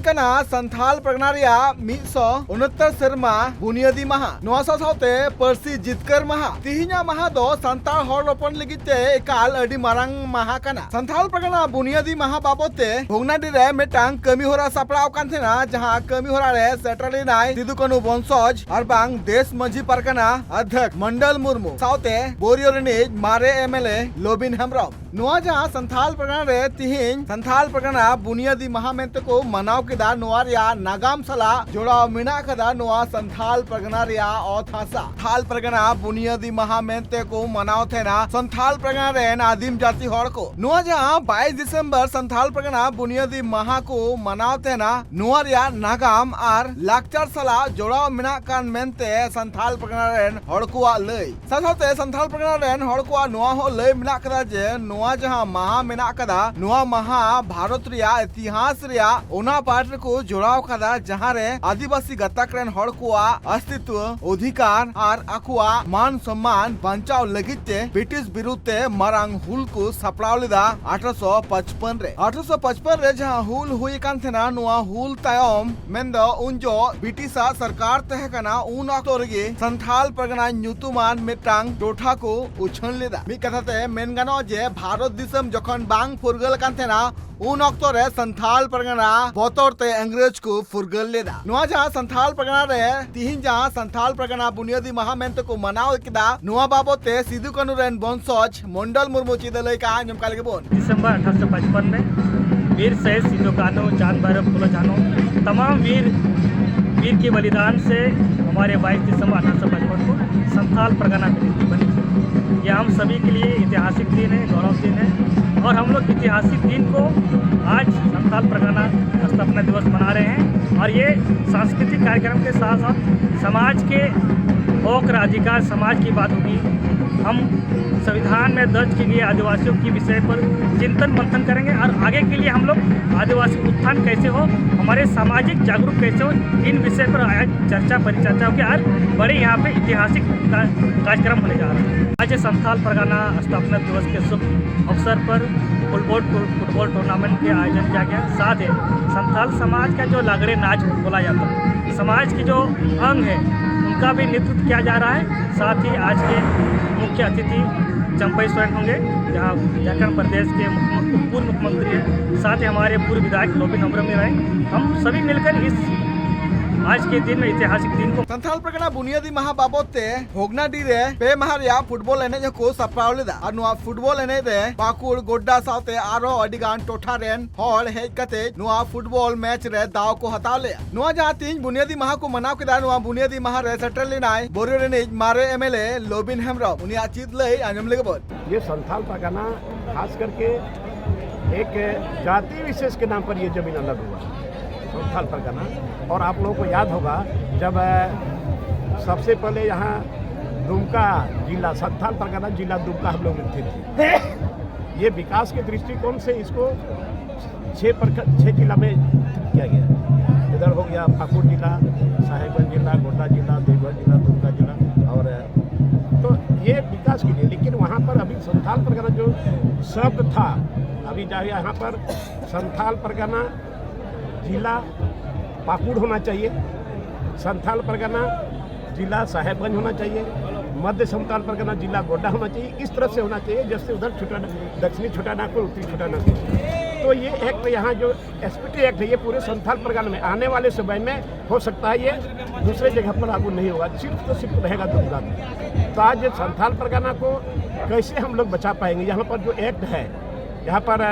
कना संथाल परगना रिया 169 सेरमा बुनियादी माहा नोआ साथे पर्सी जितकर माहा तिहिना माहा दो संताल हर रोपन लगिते एकाल अडी मारांग माहा कना संथाल परगना बुनियादी माहा बाबते भोगनाडी रे मेटांग कमी होरा सापड़ाव कान थेना जहां कमी होरा रे सेटरली नाय सिदु कानू बंसज और बांग देश मझी परगना अध्यक्ष मंडल मुर्मू साथे बोरियो रिनिज मारे एमएलए लोबिन हेम्ब्रम नोआ जहां संथाल परगना रे तिहिन संथाल परगना बुनियादी माहा मेंते को मनाव केदा नोआ रिया नागाम सला जोड़ाव मिना कदा नोआ संथाल परगना रिया औथासा थाल परगना बुनियादी माहा मेंते को मनाव थेना संथाल परगना रे आदिम जाति हड़ को नोआ जहां 22 दिसंबर संथाल परगना बुनियादी माहा को मनाव थेना नोआ रिया नागाम आर लाकचार सला जोड़ाव मिना कान मेंते संथाल परगना रे हड़ को लई साथाते संथाल परगना रे हड़ को नोआ हो लई मिना कदा जे नोआ जहां माहा मिना कदा नोआ माहा भारत रिया इतिहास रिया ओना पार्ट को जोड़ाव कदा जहां रे आदिवासी गतक रेन हड़ को अस्तित्व अधिकार और आकुआ मान सम्मान बंचाव लगिते ब्रिटिश विरुद्धे मारांग हुल को सपड़ाव लेदा 1855 रे 1855 रे जहां हुल हुई कान थेना नोआ हुल तायम मेंदो उनजो ब्रिटिशा सरकार तहे कना उन अक्तो रेगे संथाल परगना न्यूतुमान मेटांग टोठा को उछन लेदा मी कथाते मेन गानो जे भारत दिसम जखन बांग फुरगल कान थेना उन अक्तो रे संथाल परगना बतौरते अंग्रेज को फुरगल लेदा नोआ जहां संथाल परगना रे तिहिन जहां संथाल परगना बुनियादी माहा मेंते को मनाव किदा नोआ बाबते सिदु कानू रेन बंसज मंडल मुर्मू चिदलई का निमकाल के बोन दिसंबर 1855 में वीर शहीद सिदु कानू चांद भैरव फूलो जानो तमाम वीर के बलिदान से हमारे 22 दिसंबर 1855 को संथाल परगना की नीति बनी थी। यह हम सभी के लिए ऐतिहासिक दिन है, गौरव दिन है और हम लोग ऐतिहासिक दिन को आज संथाल परगना स्थापना दिवस मना रहे हैं। और ये सांस्कृतिक कार्यक्रम के साथ साथ समाज के हक अधिकार समाज की बात होगी। हम संविधान में दर्ज किए गए आदिवासियों के विषय पर चिंतन मंथन करेंगे और आगे के लिए हम लोग आदिवासी उत्थान कैसे हो, हमारे सामाजिक जागरूक कैसे हो, इन विषय पर आज चर्चा परिचर्चा होगी। आज बड़े यहाँ पे ऐतिहासिक कार्यक्रम होने जा रहे हैं। आज संथाल परगना स्थापना दिवस के शुभ अवसर पर फुटबॉल टूर्नामेंट के आयोजन किया गया। साथ ही संथाल समाज का जो लागड़े नाच बोला जाता है, समाज के जो अंग है उनका भी नेतृत्व किया जा रहा है। साथ ही आज के मुख्य अतिथि चंपई सोरेन होंगे, जहाँ झारखंड प्रदेश के पूर्व मुख्यमंत्री हैं। साथ ही हमारे पूर्व विधायक लोबिन हेम्ब्रम भी रहे। हम सभी मिलकर इस आज के दिन में ऐतिहासिक दिन को संथाल परगना बुनियादी माहा बाबते भोगनाडी रे पे माहारिया फुटबॉल एने को सपड़ाव लेदा और नोआ फुटबॉल एने रे पाकुड़ गोड्डा साथे आरो अडिगान टोठा रेन हॉल हेज कते नोआ फुटबॉल मैच रे दाव को हताव ले नोआ जहां तीन बुनियादी माहा को मनाव केदा नोआ बुनियादी माहा रे सेटरली नाय बोरियो रे मारे एमएलए लोबिन हेम्ब्रम उनी आचित लई आंजम लेगे बोल ये संथाल परगना खास करके एक जाति विशेष के नाम पर ये जमीन अलग हुआ संथाल परगना। और आप लोगों को याद होगा जब सबसे पहले यहाँ दुमका जिला संथाल परगना जिला दुमका हम लोग थे। ये विकास के दृष्टिकोण से इसको 6 जिला में किया गया। इधर हो गया पाकुड़ जिला, साहेबगंज जिला, गोड्डा जिला, देवघर जिला, दुमका जिला। और तो ये विकास के लिए, लेकिन वहाँ पर अभी संथाल परगना जो शब्द था, अभी जाए यहाँ पर संथाल परगना जिला पाकुड़ होना चाहिए, संथाल परगना जिला साहेबगंज होना चाहिए, मध्य संथाल परगना जिला गोड्डा होना चाहिए। इस तरह से होना चाहिए जैसे उधर दक्षिणी छोटानागपुर, उत्तरी छोटानागपुर। तो ये एक्ट यहाँ जो एसपीटी एक्ट है ये पूरे संथाल परगना में आने वाले समय में हो सकता है, ये दूसरे जगह पर लागू नहीं होगा, सिर्फ रहेगा दुमका में। तो आज संथाल परगना को कैसे हम लोग बचा पाएंगे? यहाँ पर जो एक्ट है, यहाँ पर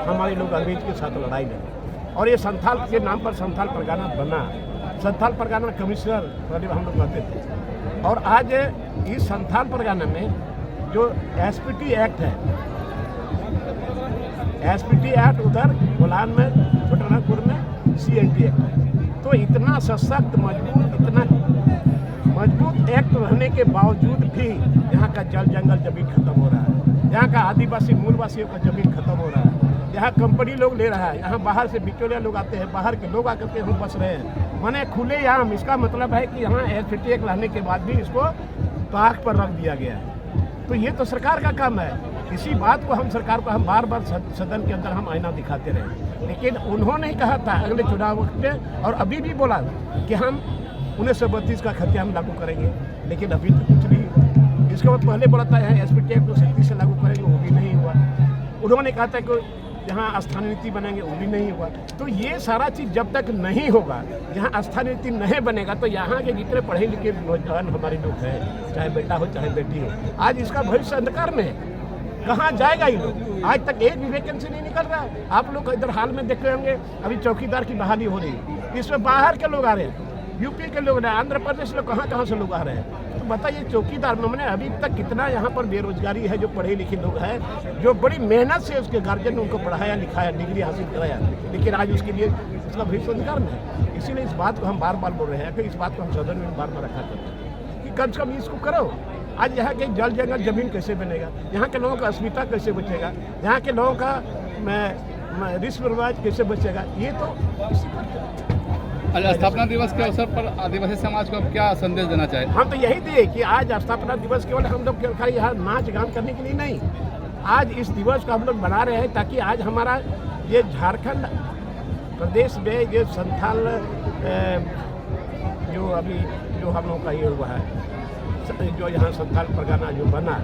हमारे लोग अंग्रेज के साथ लड़ाई लड़े और ये संथाल के नाम पर संथाल परगना बना। संथाल परगना कमिश्नर पहले हम लोग कहते थे। और आज इस संथाल परगना में जो एसपीटी एक्ट है, एसपीटी एक्ट उधर बोलान में छोटानागपुर में सीएनटी एक्ट है। तो इतना सशक्त इतना मजबूत एक्ट रहने के बावजूद भी यहाँ का जल जंगल जमीन खत्म हो रहा है, यहाँ का आदिवासी मूलवासियों का जमीन खत्म हो रहा है, यहाँ कंपनी लोग ले रहा है, यहाँ बाहर से बिचौलिया लोग आते हैं, बाहर के लोग आकर के हम बस रहे हैं। माने खुलेआम, इसका मतलब है कि यहाँ एसपीटी एक्ट लाने के बाद भी इसको ताक पर रख दिया गया है। तो ये तो सरकार का काम है इसी बात को हम सरकार को हम बार बार सदन के अंदर हम आईना दिखाते रहे, लेकिन उन्होंने कहा था अगले चुनाव में और अभी भी बोला कि हम 1932 का खतियान लागू करेंगे, लेकिन अभी तो कुछ नहीं। इसके बाद पहले बोला था यहाँ एसपीटी एक्ट 237 से लागू करेंगे, वो भी नहीं हुआ। उन्होंने कहा था कि यहाँ स्थानीय नीति बनेंगे, वो भी नहीं हुआ। तो ये सारा चीज़ जब तक नहीं होगा, यहाँ स्थानीय नीति नहीं बनेगा, तो यहाँ के जितने पढ़े लिखे नौजवान हमारे लोग हैं, चाहे बेटा हो चाहे बेटी हो, आज इसका भविष्य अंधकार में है। कहाँ जाएगा ये लोग? आज तक एक भी वैकेंसी नहीं निकल रहा है। आप लोग इधर हाल में देख रहे होंगे, अभी चौकीदार की बहाली हो रही है, इसमें बाहर के लोग आ रहे हैं, यूपी के लोग, आंध्र प्रदेश लोग, कहाँ से लोग आ रहे हैं। तो बताइए चौकीदार में अभी तक कितना यहाँ पर बेरोजगारी है, जो पढ़े लिखे लोग हैं, जो बड़ी मेहनत से उसके गार्जियन ने उनको पढ़ाया लिखाया, डिग्री हासिल कराया, लेकिन आज उसके लिए उसका भविष्य अंधकार में है। इसीलिए इस बात को हम बार बार बोल रहे हैं कि इस बात को हम सदन में बार बार रखा करते हैं कि कम से कम इसको करो। आज यहाँ के जल जंगल जमीन कैसे बनेगा, यहाँ के लोगों का अस्मिता कैसे बचेगा, यहाँ के लोगों का रिश्व रिवाज कैसे बचेगा, ये तो इसी पर। स्थापना दिवस के अवसर पर आदिवासी समाज को आप क्या संदेश देना चाहें? हम तो यही दिए कि आज स्थापना दिवस केवल हम लोग खाली यहाँ नाच गान करने के लिए नहीं, आज इस दिवस को हम लोग बना रहे हैं ताकि आज हमारा ये झारखंड प्रदेश में ये संथाल जो अभी जो हम लोग का ये हुआ है, जो यहाँ संथाल परगना जो बना,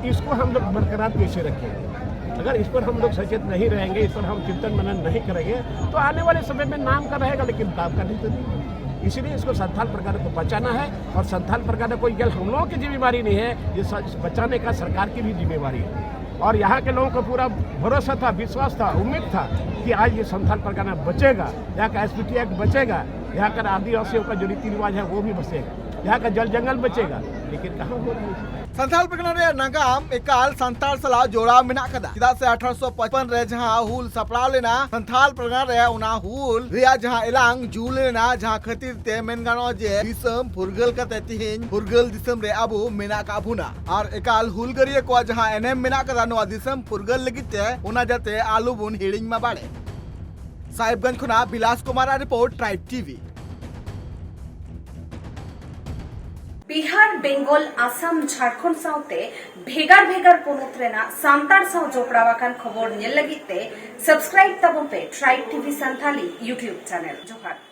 इसको हम लोग बरकरार कैसे रखेंगे। अगर इस पर हम लोग सचेत नहीं रहेंगे, इस पर हम चिंतन मनन नहीं करेंगे, तो आने वाले समय में नाम का रहेगा लेकिन काम का नहीं तो नहीं। इसीलिए इसको संथाल परगना को बचाना है, और संथाल परगना कोई केवल हम लोगों की जिम्मेवारी नहीं है, ये बचाने का सरकार की भी जिम्मेवारी है। और यहाँ के लोगों को पूरा भरोसा था, विश्वास था, उम्मीद था कि आज ये संथाल परगना बचेगा, यहाँ का एसपीटी एक्ट बचेगा, यहाँ का आदिवासियों का जो रीति रिवाज है वो भी बचेगा, यहाँ का जल जंगल बचेगा, लेकिन कहाँ हो रहा है। संथाल परगना रे नागाम एकाल संताल सला जोड़ा मेना कदा चिदा से 1855 रे जहां हुल सपड़ा लेना संथाल परगना रे उना हुल रिया जहां एलांग जूल लेना जहां खातिर ते मेन गानो जे दिसम फुरगल कते तिहिन फुरगल दिसम रे अबु मेना का भुना और एकाल हुल गरिए को जहां एनएम मेना कदा नो दिसम फुरगल लगिते उना जाते आलू बुन हिडिंग मा बाड़े। साहिबगंज खुना Bilas Kumar report tribe TV. Bihar Bengal Assam Jharkhand साउते भेगार भेगार पोनोत रेना सांतार साव जोपड़ावाकान खबर नेल लगिते सब्सक्राइब तबन पे tribe TV Santhali YouTube channel जोहार।